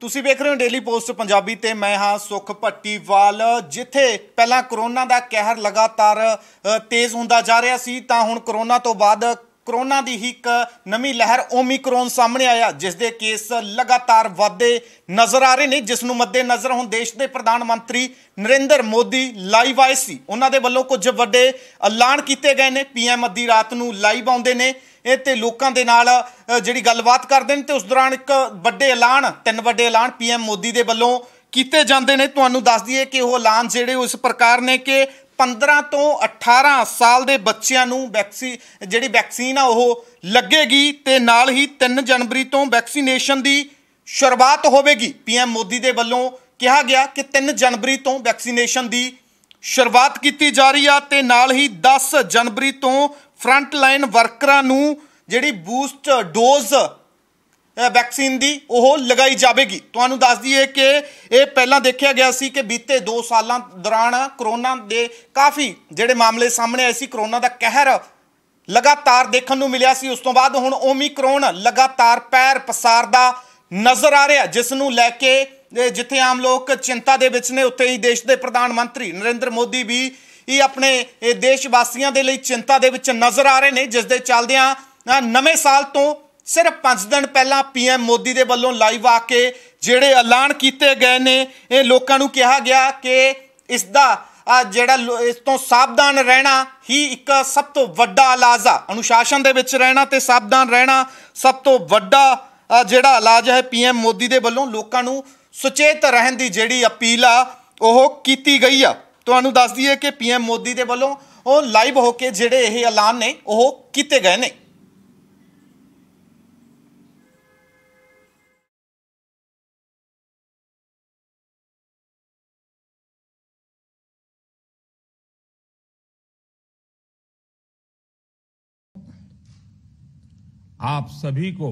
ਤੁਸੀਂ ਵੇਖ ਰਹੇ ਹੋ ਡੇਲੀ ਪੋਸਟ ਪੰਜਾਬੀ ਤੇ ਮੈਂ ਹਾਂ ਸੁਖ ਭੱਟੀਵਾਲ। ਜਿੱਥੇ ਪਹਿਲਾਂ ਕਰੋਨਾ ਦਾ ਕਹਿਰ ਲਗਾਤਾਰ ਤੇਜ਼ ਹੁੰਦਾ ਜਾ ਰਿਹਾ ਸੀ ਤਾਂ ਹੁਣ ਕਰੋਨਾ ਤੋਂ ਬਾਅਦ ਕਰੋਨਾ ਦੀ ਹੀ ਇੱਕ ਨਵੀਂ ਲਹਿਰ ਓਮੀਕਰੋਨ ਸਾਹਮਣੇ ਆਇਆ, ਜਿਸ ਦੇ ਕੇਸ ਲਗਾਤਾਰ ਵਧਦੇ ਨਜ਼ਰ ਆ ਰਹੇ ਨੇ, ਜਿਸ ਨੂੰ ਮੱਦੇ ਨਜ਼ਰ ਹੁਣ ਦੇਸ਼ ਦੇ ਪ੍ਰਧਾਨ ਮੰਤਰੀ ਨਰਿੰਦਰ ਮੋਦੀ ਲਾਈਵ ਆਏ ਸੀ। ਉਹਨਾਂ ਦੇ ਵੱਲੋਂ ਕੁਝ ਵੱਡੇ ਐਲਾਨ ਕੀਤੇ ਗਏ ਨੇ। PM ਅੱਧੀ ਰਾਤ ਨੂੰ ਲਾਈਵ ਆਉਂਦੇ ਨੇ ਇਹ ਤੇ ਲੋਕਾਂ ਦੇ ਨਾਲ ਜਿਹੜੀ ਗੱਲਬਾਤ ਕਰਦੇ ਨੇ ਤੇ ਉਸ ਦੌਰਾਨ ਇੱਕ ਵੱਡੇ ਐਲਾਨ, 3 ਵੱਡੇ ਐਲਾਨ PM ਮੋਦੀ ਦੇ ਵੱਲੋਂ ਕੀਤੇ ਜਾਂਦੇ ਨੇ। ਤੁਹਾਨੂੰ ਦੱਸ ਦਈਏ ਕਿ ਉਹ ਐਲਾਨ ਜਿਹੜੇ ਉਸ ਪ੍ਰਕਾਰ ਨੇ ਕਿ 15 ਤੋਂ 18 ਸਾਲ ਦੇ ਬੱਚਿਆਂ ਨੂੰ ਵੈਕਸੀਨ ਆ ਉਹ ਲੱਗੇਗੀ ਤੇ ਨਾਲ ਹੀ 3 ਜਨਵਰੀ ਤੋਂ ਵੈਕਸੀਨੇਸ਼ਨ ਦੀ ਸ਼ੁਰੂਆਤ ਹੋਵੇਗੀ। PM ਮੋਦੀ ਦੇ ਵੱਲੋਂ ਕਿਹਾ ਗਿਆ ਕਿ 3 ਜਨਵਰੀ ਤੋਂ ਵੈਕਸੀਨੇਸ਼ਨ ਦੀ ਸ਼ੁਰੂਆਤ ਕੀਤੀ ਜਾ ਰਹੀ ਆ ਤੇ ਨਾਲ ਹੀ 10 ਜਨਵਰੀ ਤੋਂ ਫਰੰਟ ਲਾਈਨ ਵਰਕਰਾਂ ਨੂੰ ਜਿਹੜੀ ਬੂਸਟ ਡੋਜ਼ ਵੈਕਸੀਨ ਦੀ ਉਹ ਲਗਾਈ ਜਾਵੇਗੀ। ਤੁਹਾਨੂੰ ਦੱਸ ਦਈਏ ਕਿ ਇਹ ਪਹਿਲਾਂ ਦੇਖਿਆ ਗਿਆ ਸੀ ਕਿ ਬੀਤੇ 2 ਸਾਲਾਂ ਦੌਰਾਨ ਕਰੋਨਾ ਦੇ ਕਾਫੀ ਜਿਹੜੇ ਮਾਮਲੇ ਸਾਹਮਣੇ ਆਏ ਸੀ, ਕਰੋਨਾ ਦਾ ਕਹਿਰ ਲਗਾਤਾਰ ਦੇਖਣ ਨੂੰ ਮਿਲਿਆ ਸੀ। ਉਸ ਤੋਂ ਬਾਅਦ ਹੁਣ ਓਮੀਕਰੋਨ ਲਗਾਤਾਰ ਪੈਰ ਪਸਾਰਦਾ ਨਜ਼ਰ ਆ ਰਿਹਾ, ਜਿਸ ਨੂੰ ਲੈ ਕੇ ਜਿੱਥੇ ਆਮ ਲੋਕ ਚਿੰਤਾ ਦੇ ਵਿੱਚ ਨੇ, ਉੱਥੇ ਹੀ ਦੇਸ਼ ਦੇ ਪ੍ਰਧਾਨ ਮੰਤਰੀ ਨਰਿੰਦਰ ਮੋਦੀ ਵੀ ਆਪਣੇ ਦੇਸ਼ ਵਾਸੀਆਂ ਦੇ ਲਈ ਚਿੰਤਾ ਦੇ ਵਿੱਚ ਨਜ਼ਰ ਆ ਰਹੇ ਨੇ। ਜਿਸ ਦੇ ਚੱਲਦਿਆਂ ਨਵੇਂ ਸਾਲ ਤੋਂ ਸਿਰਫ 5 ਦਿਨ ਪਹਿਲਾਂ PM ਮੋਦੀ ਦੇ ਵੱਲੋਂ ਲਾਈਵ ਆ ਕੇ ਜਿਹੜੇ ਐਲਾਨ ਕੀਤੇ ਗਏ ਨੇ, ਇਹ ਲੋਕਾਂ ਨੂੰ ਕਿਹਾ ਗਿਆ ਕਿ ਇਸ ਦਾ ਜਿਹੜਾ ਇਸ ਤੋਂ ਸਾਵਧਾਨ ਰਹਿਣਾ ਹੀ ਇੱਕ ਸਭ ਤੋਂ ਵੱਡਾ ਇਲਾਜ ਆ। ਅਨੁਸ਼ਾਸਨ ਦੇ ਵਿੱਚ ਰਹਿਣਾ ਤੇ ਸਾਵਧਾਨ ਰਹਿਣਾ ਸਭ ਤੋਂ ਵੱਡਾ ਜਿਹੜਾ ਇਲਾਜ ਹੈ। PM ਮੋਦੀ ਦੇ ਵੱਲੋਂ ਲੋਕਾਂ ਨੂੰ ਸੁਚੇਤ ਰਹਿਣ ਦੀ ਜਿਹੜੀ ਅਪੀਲ ਆ ਉਹ ਕੀਤੀ ਗਈ ਆ। ਤੁਹਾਨੂੰ ਦੱਸ ਦਈਏ ਕਿ PM ਮੋਦੀ ਦੇ ਵੱਲੋਂ ਉਹ ਲਾਈਵ ਹੋ ਕੇ ਜਿਹੜੇ ਇਹ ਐਲਾਨ ਨੇ ਉਹ ਕੀਤੇ ਗਏ ਨੇ। आप सभी को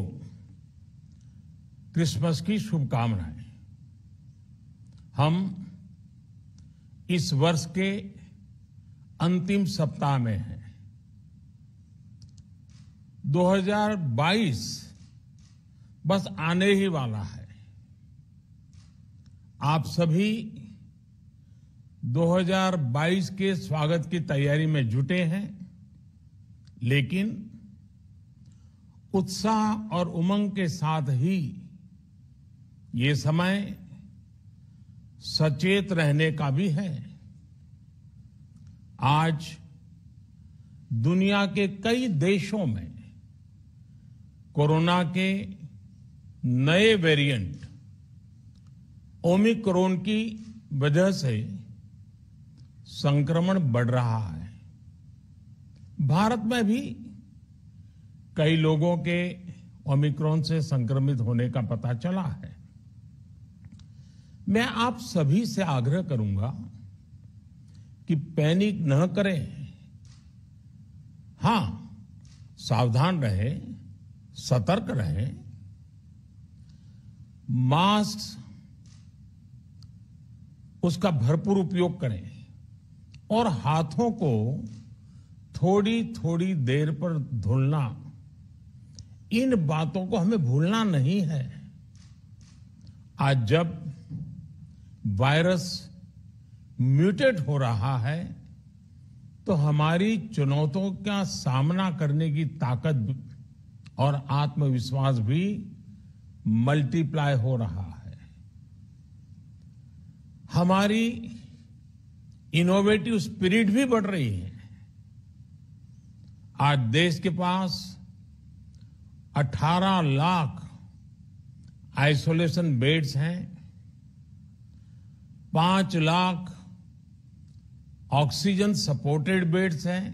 क्रिसमस की शुभकामनाएं। हम इस वर्ष के अंतिम सप्ताह में हैं। 2022 बस आने ही वाला है। आप सभी 2022 के स्वागत की तैयारी में जुटे हैं, लेकिन उत्साह और उमंग के साथ ही ये समय सचेत रहने का भी है। आज दुनिया के कई देशों में कोरोना के नए वेरिएंट ओमिक्रॉन की वजह से संक्रमण बढ़ रहा है। भारत में भी कई लोगों के ओमिक्रॉन से संक्रमित होने का पता चला है। मैं आप सभी से आग्रह करूंगा कि पैनिक न करें। हां, सावधान रहें, सतर्क रहें, मास्क उसका भरपूर उपयोग करें और हाथों को थोड़ी थोड़ी देर पर धुलना, इन बातों को हमें भूलना नहीं है। आज जब वायरस म्यूटेट हो रहा है तो हमारी चुनौतियों का सामना करने की ताकत और आत्मविश्वास भी मल्टीप्लाई हो रहा है। हमारी इनोवेटिव स्पिरिट भी बढ़ रही है। आज देश के पास 18 लाख आइसोलेशन बेड्स हैं, 5 लाख ऑक्सीजन सपोर्टेड बेड्स हैं,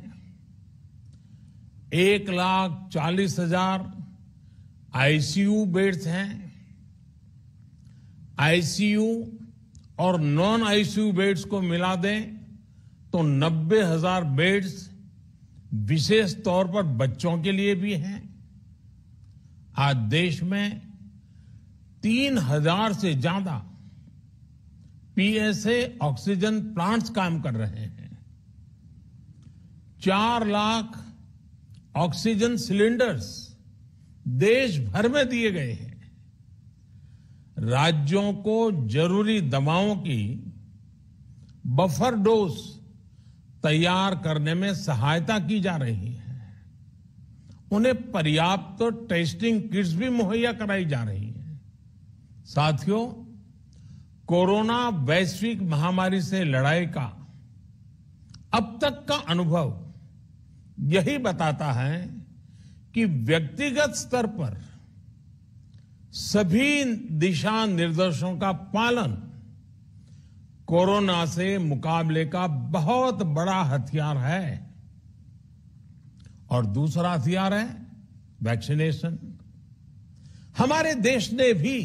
1,40,000 ICU बेड्स हैं। ICU और नॉन ICU बेड्स को मिला दें तो 90,000 बेड्स विशेष तौर पर बच्चों के लिए भी हैं। आज देश में 3,000 से ज्यादा PSA ऑक्सीजन प्लांट्स काम कर रहे हैं। 4 लाख ऑक्सीजन सिलेंडर्स देश भर में दिए गए हैं। राज्यों को जरूरी दवाओं की बफर डोज तैयार करने में सहायता की जा रही है। उन्हें पर्याप्त टेस्टिंग किट्स भी मुहैया कराई जा रही है। साथियों, कोरोना वैश्विक महामारी से लड़ाई का अब तक का अनुभव यही बताता है कि व्यक्तिगत स्तर पर सभी दिशा निर्देशों का पालन कोरोना से मुकाबले का बहुत बड़ा हथियार है। और दूसरा हथियार है वैक्सीनेशन। हमारे देश ने भी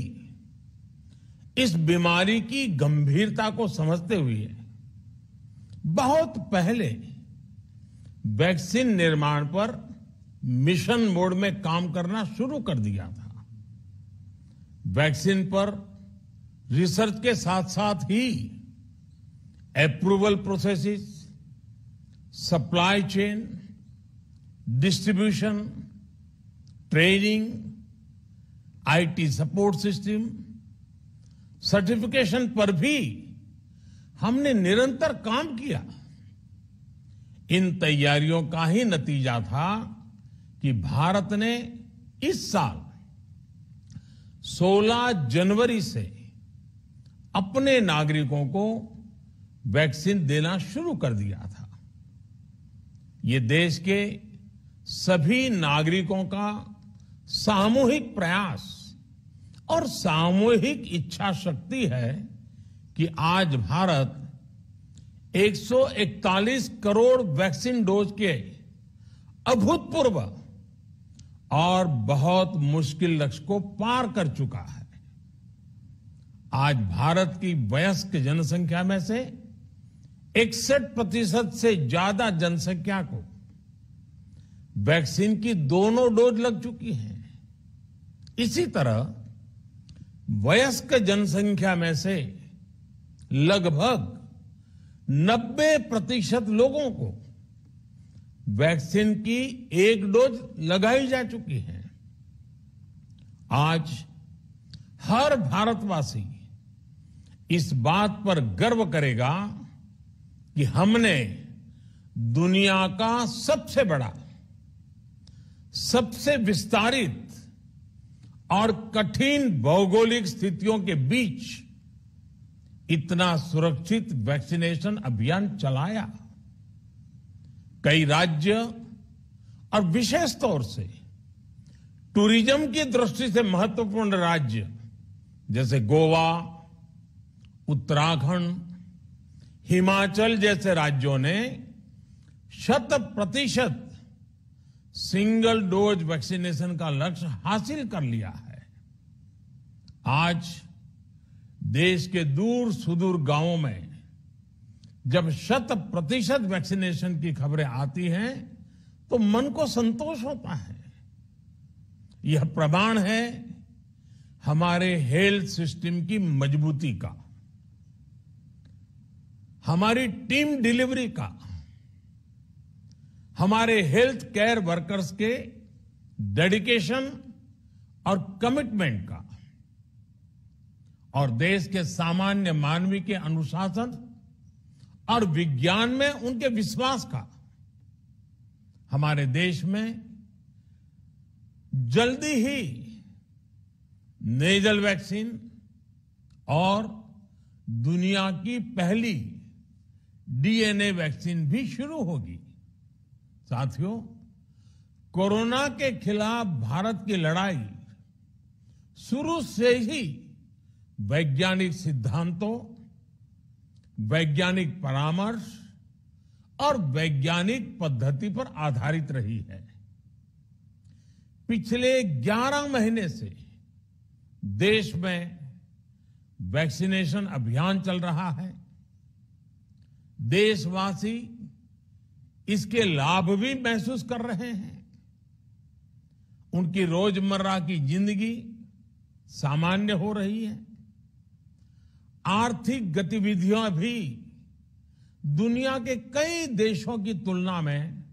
इस बीमारी की गंभीरता को समझते हुए बहुत पहले वैक्सीन निर्माण पर मिशन मोड में काम करना शुरू कर दिया था। वैक्सीन पर रिसर्च के साथ साथ ही approval processes, supply chain, distribution, training, IT support system, certification पर भी हमने निरंतर काम किया। इन तैयारियों का ही नतीजा था कि भारत ने इस साल 16 जनवरी से अपने नागरिकों को वैक्सीन देना शुरू कर दिया था। ये देश के सभी नागरिकों का सामूहिक प्रयास और सामूहिक इच्छा शक्ति है कि आज भारत 141 करोड़ वैक्सीन डोज के अभूतपूर्व और बहुत मुश्किल लक्ष्य को पार कर चुका है। आज भारत की वयस्क जनसंख्या में से 61% से ज्यादा जनसंख्या को वैक्सीन की दोनों डोज लग चुकी हैं। इसी तरह वयस्क जनसंख्या में से लगभग 90% लोगों को वैक्सीन की एक डोज लगाई जा चुकी है। आज हर भारतवासी इस बात पर गर्व करेगा कि हमने दुनिया का सबसे बड़ा, सबसे विस्तारित और कठिन भौगोलिक स्थितियों के बीच इतना सुरक्षित वैक्सीनेशन अभियान चलाया। कई राज्य और विशेष तौर से टूरिज्म की दृष्टि से महत्वपूर्ण राज्य जैसे गोवा, उत्तराखंड, हिमाचल जैसे राज्यों ने 100% सिंगल डोज वैक्सीनेशन का लक्ष्य हासिल कर लिया है। आज देश के दूर सुदूर गांवों में जब 100% वैक्सीनेशन की खबरें आती हैं तो मन को संतोष होता है। यह प्रमाण है हमारे हेल्थ सिस्टम की मजबूती का, हमारी टीम डिलीवरी का, हमारे हेल्थ केयर वर्कर्स के डेडिकेशन और कमिटमेंट का, और देश के सामान्य मानवी के अनुशासन और विज्ञान में उनके विश्वास का। हमारे देश में जल्दी ही नेजल वैक्सीन और दुनिया की पहली डीएनए वैक्सीन भी शुरू होगी। साथियों, कोरोना के खिलाफ भारत की लड़ाई शुरू से ही वैज्ञानिक सिद्धांतों, वैज्ञानिक परामर्श और वैज्ञानिक पद्धति पर आधारित रही है। पिछले 11 महीने से देश में वैक्सीनेशन अभियान चल रहा है। देशवासी इसके लाभ भी महसूस कर रहे हैं। उनकी रोजमर्रा की जिंदगी सामान्य हो रही है। आर्थिक गतिविधियां भी दुनिया के कई देशों की तुलना में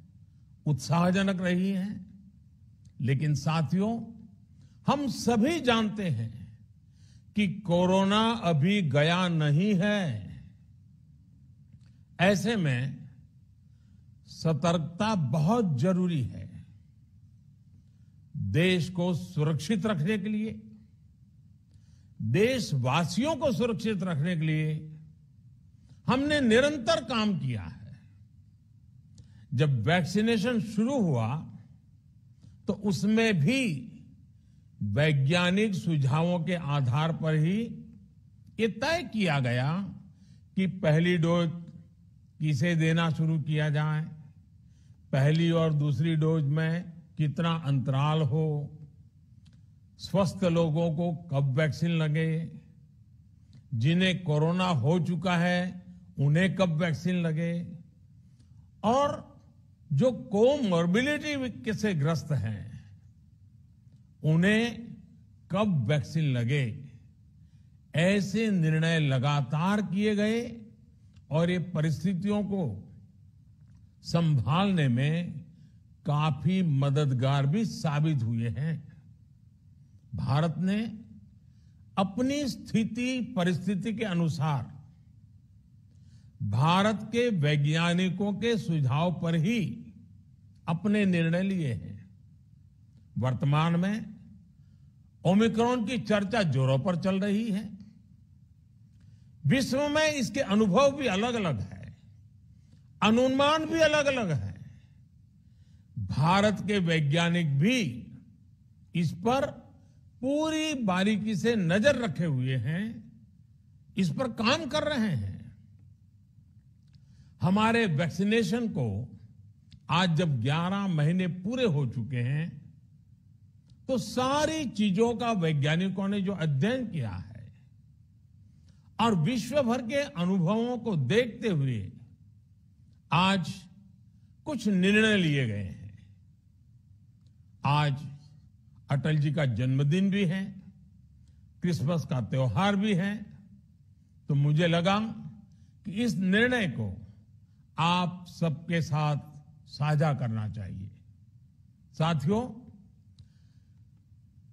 उत्साहजनक रही हैं। लेकिन साथियों, हम सभी जानते हैं कि कोरोना अभी गया नहीं है। ऐसे में सतर्कता बहुत जरूरी है। देश को सुरक्षित रखने के लिए, देशवासियों को सुरक्षित रखने के लिए हमने निरंतर काम किया है। जब वैक्सीनेशन शुरू हुआ तो उसमें भी वैज्ञानिक सुझावों के आधार पर ही ये तय किया गया कि पहली डोज किसे देना शुरू किया जाए, पहली और दूसरी डोज में कितना अंतराल हो, स्वस्थ लोगों को कब वैक्सीन लगे, जिन्हें कोरोना हो चुका है उन्हें कब वैक्सीन लगे, और जो कोमॉर्बिडिटी से ग्रस्त हैं उन्हें कब वैक्सीन लगे। ऐसे निर्णय लगातार किए गए और ये परिस्थितियों को संभालने में काफी मददगार भी साबित हुए हैं। भारत ने अपनी स्थिति परिस्थिति के अनुसार भारत के वैज्ञानिकों के सुझाव पर ही अपने निर्णय लिए हैं। वर्तमान में ओमिक्रॉन की चर्चा जोरों पर चल रही है। विश्व में इसके अनुभव भी अलग अलग है, अनुमान भी अलग अलग है। भारत के वैज्ञानिक भी इस पर पूरी बारीकी से नजर रखे हुए हैं, इस पर काम कर रहे हैं। हमारे वैक्सीनेशन को आज जब 11 महीने पूरे हो चुके हैं तो सारी चीजों का वैज्ञानिकों ने जो अध्ययन किया है और विश्व भर के अनुभवों को देखते हुए आज कुछ निर्णय लिए गए हैं। आज अटल जी का जन्मदिन भी है, क्रिसमस का त्योहार भी है, तो मुझे लगा कि इस निर्णय को आप सबके साथ साझा करना चाहिए। साथियों,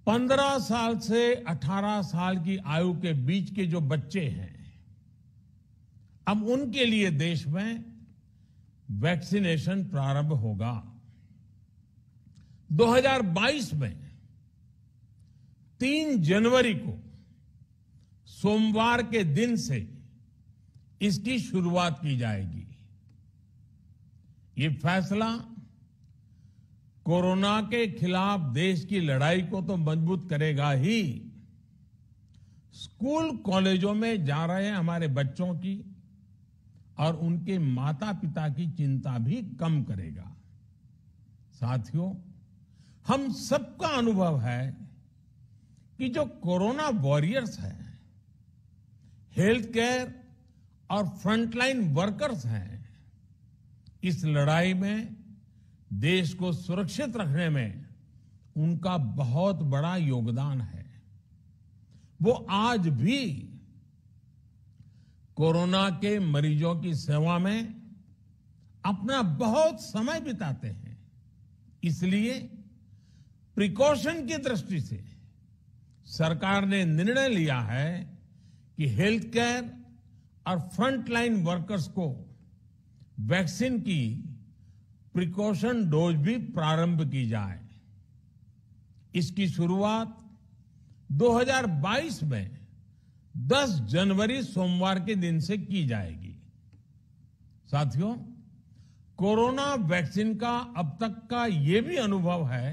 15 साल से 18 साल की आयु के बीच के जो बच्चे हैं, अब उनके लिए देश में वैक्सीनेशन प्रारंभ होगा। 2022 में 3 जनवरी को सोमवार के दिन से इसकी शुरुआत की जाएगी। ये फैसला कोरोना के खिलाफ देश की लड़ाई को तो मजबूत करेगा ही, स्कूल कॉलेजों में जा रहे हमारे बच्चों की और उनके माता पिता की चिंता भी कम करेगा। साथियों, हम सबका अनुभव है कि जो कोरोना वॉरियर्स हैं, हेल्थ केयर और फ्रंटलाइन वर्कर्स हैं, इस लड़ाई में देश को सुरक्षित रखने में उनका बहुत बड़ा योगदान है। वो आज भी कोरोना के मरीजों की सेवा में अपना बहुत समय बिताते हैं। इसलिए प्रिकॉशन की दृष्टि से सरकार ने निर्णय लिया है कि हेल्थ केयर और फ्रंटलाइन वर्कर्स को वैक्सीन की प्रिकॉशन डोज भी प्रारंभ की जाए। इसकी शुरुआत 2022 में 10 जनवरी सोमवार के दिन से की जाएगी। साथियों, कोरोना वैक्सीन का अब तक का ये भी अनुभव है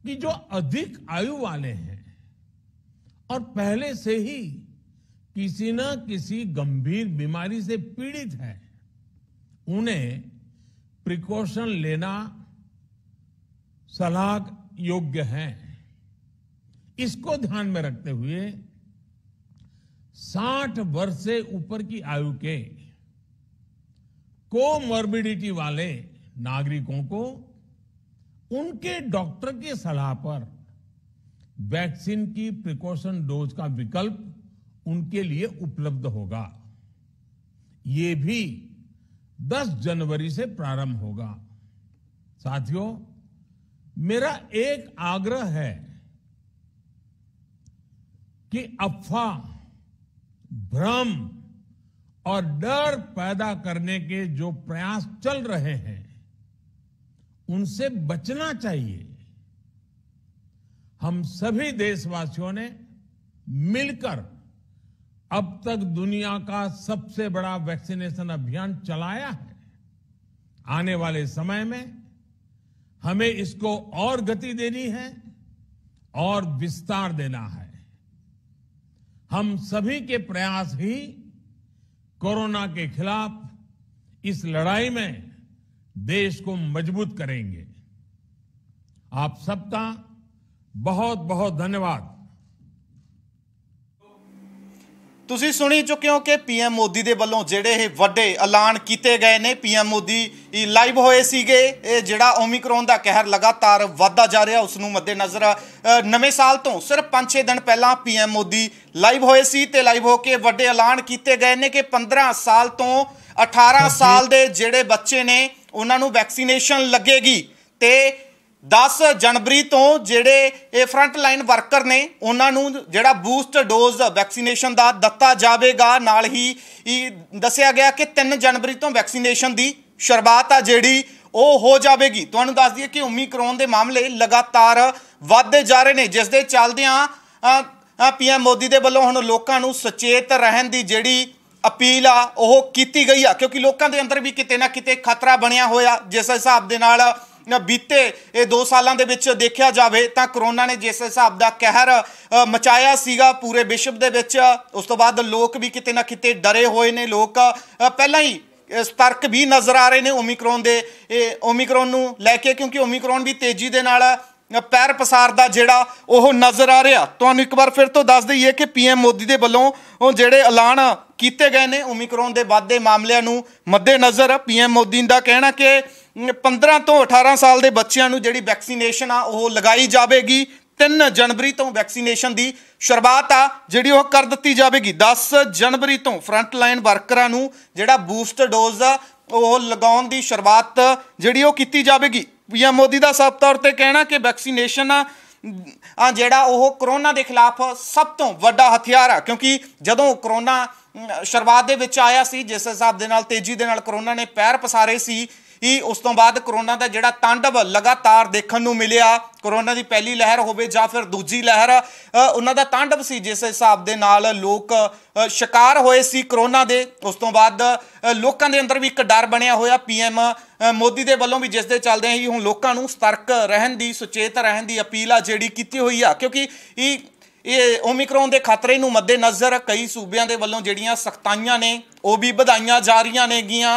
कि जो अधिक आयु वाले हैं और पहले से ही किसी न किसी गंभीर बीमारी से पीड़ित है, उन्हें प्रिकॉशन लेना सलाह योग्य है। इसको ध्यान में रखते हुए 60 वर्ष से ऊपर की आयु के कोमॉर्बिडिटी वाले नागरिकों को उनके डॉक्टर की सलाह पर वैक्सीन की प्रिकॉशन डोज का विकल्प उनके लिए उपलब्ध होगा। ये भी 10 जनवरी से प्रारंभ होगा। साथियों, मेरा एक आग्रह है कि अफवाह, भ्रम और डर पैदा करने के जो प्रयास चल रहे हैं उनसे बचना चाहिए। हम सभी देशवासियों ने मिलकर अब तक दुनिया का सबसे बड़ा वैक्सीनेशन अभियान चलाया है। आने वाले समय में हमें इसको और गति देनी है और विस्तार देना है। हम सभी के प्रयास ही कोरोना के खिलाफ इस लड़ाई में देश को मजबूत करेंगे। आप सबका बहुत बहुत धन्यवाद। ਤੁਸੀਂ ਸੁਣੀ ਚੁੱਕੇ ਹੋ ਕਿ ਪੀਐਮ ਮੋਦੀ ਦੇ ਵੱਲੋਂ ਜਿਹੜੇ ਇਹ ਵੱਡੇ ਐਲਾਨ ਕੀਤੇ ਗਏ ਨੇ। ਪੀਐਮ ਮੋਦੀ ਲਾਈਵ ਹੋਏ ਸੀਗੇ। ਇਹ ਜਿਹੜਾ ਓਮਿਕਰੋਨ ਦਾ ਕਹਿਰ ਲਗਾਤਾਰ ਵੱਧਦਾ ਜਾ ਰਿਹਾ ਉਸ ਨੂੰ ਮੱਦੇਨਜ਼ਰ ਨਵੇਂ ਸਾਲ ਤੋਂ ਸਿਰਫ 5-6 ਦਿਨ ਪਹਿਲਾਂ ਪੀਐਮ ਮੋਦੀ ਲਾਈਵ ਹੋਏ ਸੀ ਤੇ ਲਾਈਵ ਹੋ ਕੇ ਵੱਡੇ ਐਲਾਨ ਕੀਤੇ ਗਏ ਨੇ ਕਿ 15 ਸਾਲ ਤੋਂ 18 ਸਾਲ ਦੇ ਜਿਹੜੇ ਬੱਚੇ ਨੇ ਉਹਨਾਂ ਨੂੰ ਵੈਕਸੀਨੇਸ਼ਨ ਲੱਗੇਗੀ ਤੇ 10 जनवरी तो ਜਿਹੜੇ फ्रंट लाइन वर्कर ने उन्होंने ਜਿਹੜਾ बूस्ट डोज वैक्सीनेशन का दिता जाएगा। नाल ही दसिया गया कि 3 जनवरी तो वैक्सीनेशन की शुरुआत आ ਜਿਹੜੀ ਉਹ हो जाएगी। ਤੁਹਾਨੂੰ ਦੱਸ ਦਈਏ कि ओमिक्रॉन के मामले लगातार ਵੱਧਦੇ जा रहे हैं, जिस दे चलदियां पीएम मोदी के ਵੱਲੋਂ ਹੁਣ ਲੋਕਾਂ ਨੂੰ सचेत रहन की ਜਿਹੜੀ अपील आ ਉਹ ਕੀਤੀ गई आ, क्योंकि लोगों के अंदर भी किते ना किते खतरा बनया होया। जिस हिसाब के नाल बीते 2 सालों के विच देखा जाए तो करोना ने जिस हिसाब का कहर मचाया सीगा पूरे विश्व के विच, उस तो बाद लोग भी किते ना किते डरे हुए ने। लोग पहला ही सतर्क भी नज़र आ रहे हैं ओमिक्रॉन नूं लैके, क्योंकि ओमिक्रॉन भी तेजी दे नाल पैर पसारदा जिहड़ा ओह नज़र आ रहा। तुहानूं एक बार फिर तो दस दईए कि पीएम मोदी के वल्लों जिहड़े ऐलान किए गए हैं ओमिक्रॉन के वाधे मामलों नूं मद्देनज़र पीएम मोदी का कहना कि 15 ਤੋਂ 18 साल के बच्चों को जिहड़ी वैक्सीनेशन आ वो लगाई जाएगी। 3 जनवरी तो वैक्सीनेशन की शुरुआत आ जिहड़ी वो कर दी जाएगी। 10 जनवरी तो फ्रंट लाइन वर्करां नूं जिहड़ा बूस्ट डोज वो लगाउण की शुरुआत जिहड़ी वो की जाएगी। पीएम मोदी का साफ तौर पर कहना कि वैक्सीनेशन जिहड़ा वो कोरोना के खिलाफ सब तो वड्डा हथियार आ, क्योंकि जदों कोरोना शुरुआत दे विच आया सी जिस हिसाब दे नाल तेजी दे नाल कोरोना ने पैर पसारे सी ही, उस तो बाद कोरोना का जिहड़ा तांडव लगातार देखने नूं मिलिया। कोरोना की पहली लहर होवे जां फिर दूजी लहर उन्हां दा तांडव सी जिस हिसाब दे नाल लोग शिकार होए सी कोरोना दे। उस तो बाद लोकां दे अंदर भी एक डर बनिया होया पीएम मोदी दे वल्लों भी, जिस दे चलदे ही हुण लोकां नूं सतर्क रहन दी सुचेत रहन दी अपील आ जिहड़ी कीती होई आ, क्योंकि ये ओमिक्रॉन के खतरे नूं मद्देनज़र कई सूबियां दे वल्लों जिहड़ियां सख्ताइयां ने वो भी वधाइयां जा रही नेगियां।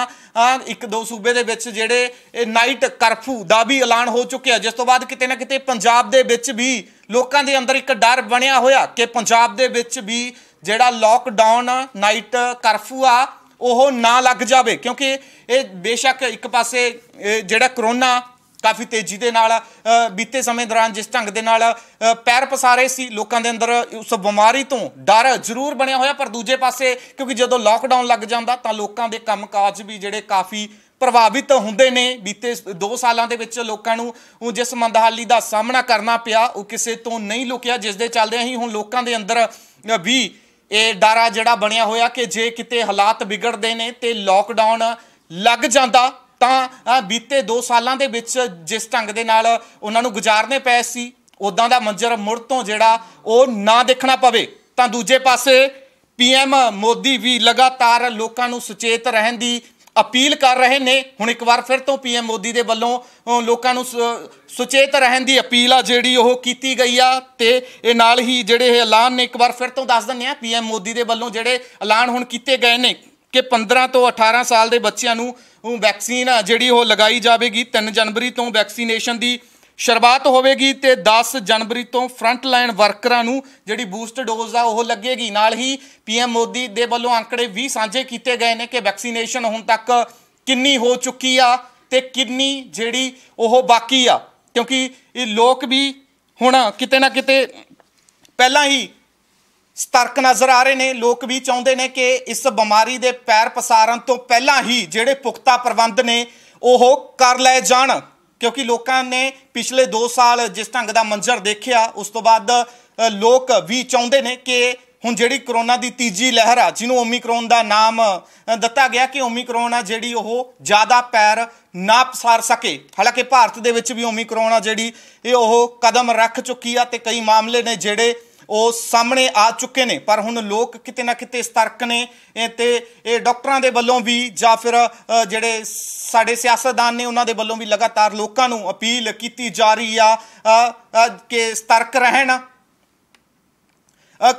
1-2 सूबे दे विच जिहड़े नाइट करफ्यू का भी ऐलान हो चुके हैं, जिस तो बाद किते ना किते पंजाब दे विच भी लोकां दे अंदर एक डर बनया होया कि पंजाब दे विच भी जिहड़ा लॉकडाउन नाइट करफ्यू आ वो ना लग जाए, क्योंकि ये बेशक एक पासे जिहड़ा कोरोना काफ़ी तेजी के नाल बीते समय दौरान जिस ढंग के नाल पैर पसारे सी लोगों के अंदर उस बीमारी तो डर जरूर बनया होया, पर दूजे पासे क्योंकि जदों लॉकडाउन लग जाता तो लोगों के काम काज भी जिहड़े काफ़ी प्रभावित होंदे ने। बीते 2 सालों के विच लोकां नूं जिस मंदहाली का सामना करना पिया वो किसी तो नहीं लुकिया, जिस दे चलदे ही हुण लोकां दे अंदर भी ये डर जिहड़ा बनया होया कि जे किते हालात बिगड़दे ने ते लॉकडाउन लग जांदा ਤਾਂ बीते 2 सालों के विच जिस ढंग के नाल उन्हां नूं गुजारने पए सी उदां दा मंजर मुड़ तो जिहड़ा वो ना देखना पवे। तां दूजे पासे पीएम मोदी भी लगातार लोकां नूं सुचेत रहन दी अपील कर रहे ने। हुण एक बार फिर तो पीएम मोदी के वल्लों लोकां नूं सुचेत रहन दी अपील आ जिहड़ी ओह कीती गई आ ते इह नाल ही जिहड़े ऐलान ने एक बार फिर तो दस दिंदे आ पीएम मोदी के वल्लों जिहड़े ऐलान हुण कीते गए ने कि 15 ਤੋਂ 18 साल के बच्चों नूं वैक्सीन जिहड़ी वो लगाई जाएगी। 3 जनवरी तो वैक्सीनेशन की शुरुआत होगी तो 10 जनवरी तो फ्रंट लाइन वर्करां नूं जिहड़ी बूस्ट डोज आ वो लगेगी। नाल ही पीएम मोदी दे वल्लों आंकड़े भी साझे किए गए हैं कि वैक्सीनेशन हुण तक किन्नी हो चुकी आ ते किन्नी जिहड़ी वो बाकी आ, क्योंकि लोग भी हुण किते ना किते पहला ही सतर्क नज़र आ रहे हैं। लोग भी चाहते हैं कि इस बीमारी के पैर पसारन तो पहला ही जिहड़े पुख्ता प्रबंध ने वो कर लै जाण। क्योंकि लोगों ने पिछले 2 साल जिस ढंग का मंजर देखा उस तो बाद लोग भी चाहते हैं कि हुण जिहड़ी कोरोना की तीजी लहर आ जिन्होंने ओमिक्रॉन का नाम दिता गया कि ओमिक्रॉन आ जिहड़ी ओह ज़्यादा पैर ना पसार सके। हालांकि भारत दे विच भी ओमिक्रॉन आ जिहड़ी ओह कदम रख चुकी आ ते कई मामले ने जिहड़े ਉਹ ਸਾਹਮਣੇ ਆ ਚੁੱਕੇ ਨੇ, पर हुण लोग किते ना किते सतर्क ने ते डॉक्टरां दे वल्लों भी जां फिर जिहड़े साडे सियासतदान ने उन्हां दे वल्लों भी लगातार लोकां नूं अपील कीती जा रही आ कि सतर्क रहण,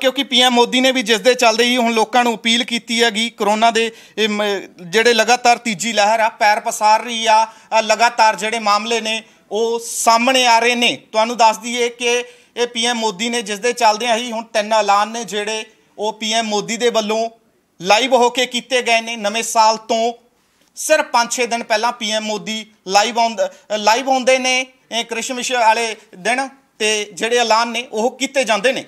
क्योंकि PM मोदी ने भी जिस दे चलदे ही हुण लोकां नूं अपील कीती हैगी कोरोना दे जिहड़े लगातार तीजी लहर आ पैर पसार रही आ, लगातार जिहड़े मामले ने ਉਹ सामने आ रहे ने। तुहानूं दस दईए कि ਇਹ PM मोदी ने जिस दे चलदियां ही हुण 3 ऐलान ने जिहड़े ਉਹ PM मोदी दे वल्लों लाइव हो के कीते गए ने। नवें साल तो सिर्फ 5-6 दिन पहलां PM मोदी लाइव आउंदे ने क्रिसमस वाले दिन ते जिहड़े ऐलान ने ਉਹ ਕੀਤੇ ਜਾਂਦੇ ने।